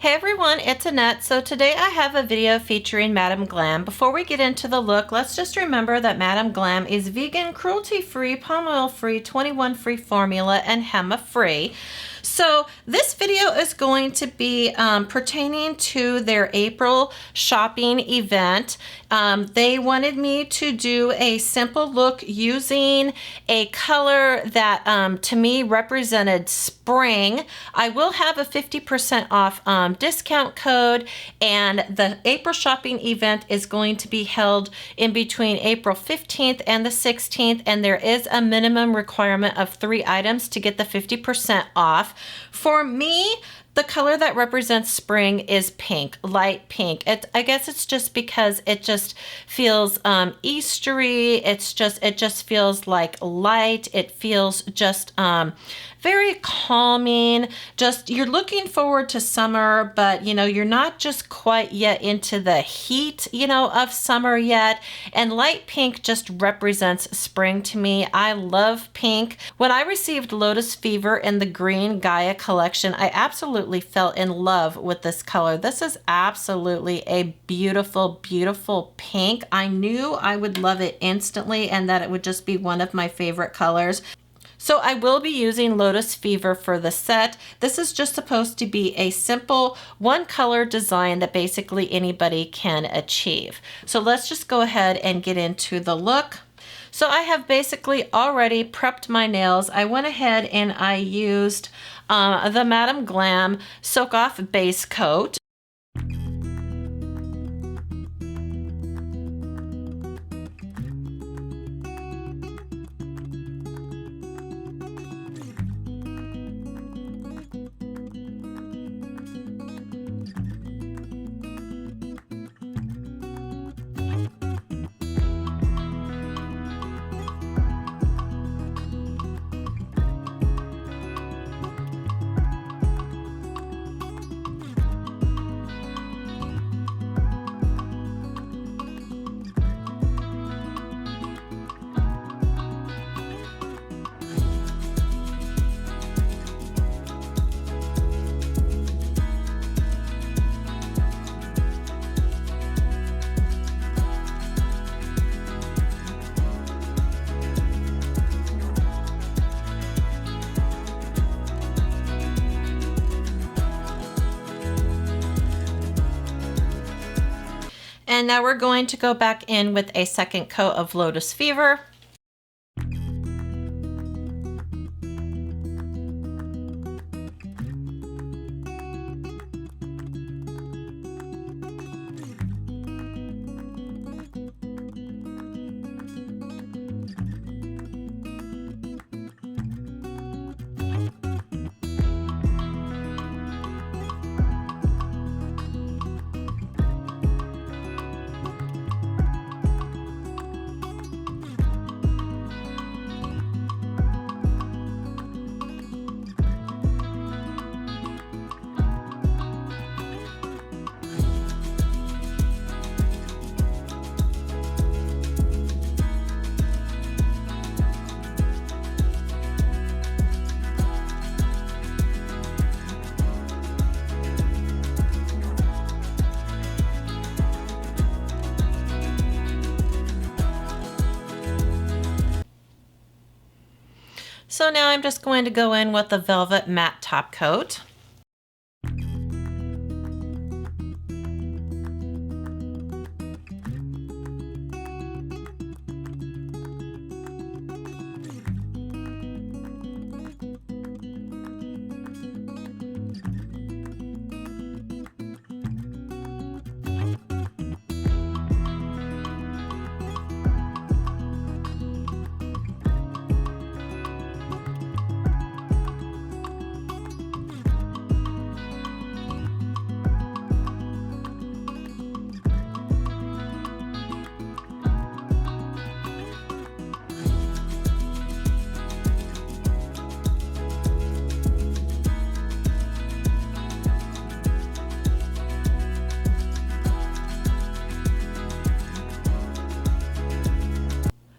Hey everyone, it's Annette. So today I have a video featuring Madam Glam. Before we get into the look, let's just remember that Madam Glam is vegan, cruelty-free, palm oil-free, 21-free formula, and HEMA-free. So this video is going to be pertaining to their April shopping event. They wanted me to do a simple look using a color that to me represented spring. I will have a 50% off discount code, and the April shopping event is going to be held in between April 15th and the 16th, and there is a minimum requirement of 3 items to get the 50% off. For me, the color that represents spring is pink, light pink. I guess it's just because it just feels Eastery. It just feels like light. It feels just very calming. Just you're looking forward to summer, but you're not just quite yet into the heat, of summer yet. And light pink just represents spring to me. I love pink. When I received Lotus Fever in the green Gaia collection, I absolutely fell in love with this color. This is absolutely a beautiful, beautiful pink. I knew I would love it instantly and that it would just be one of my favorite colors. So I will be using Lotus Fever for the set. This is just supposed to be a simple one color design that basically anybody can achieve. So let's just go ahead and get into the look. So I have basically already prepped my nails. I went ahead and I used the Madam Glam Soak Off Base Coat. And now we're going to go back in with a second coat of Lotus Fever. So now I'm just going to go in with the Velvet Matte Top Coat.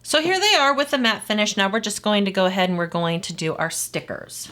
So here they are with the matte finish. Now we're just going to go ahead and we're going to do our stickers.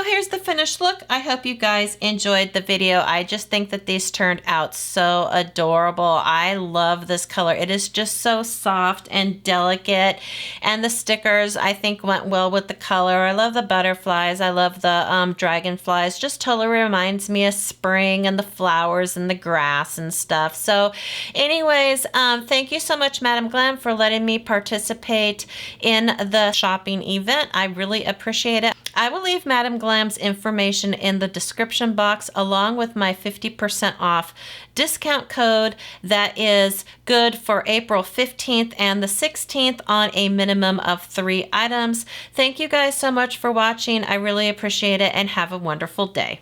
So here's the finished look. I hope you guys enjoyed the video. I just think that these turned out so adorable. I love this color. It is just so soft and delicate, and the stickers I think went well with the color. I love the butterflies. I love the dragonflies. Just totally reminds me of spring and the flowers and the grass and stuff. So anyways, thank you so much, Madam Glam, for letting me participate in the shopping event. I really appreciate it. I will leave Madam Glam's information in the description box along with my 50% off discount code that is good for April 15th and the 16th on a minimum of 3 items. Thank you guys so much for watching. I really appreciate it, and have a wonderful day.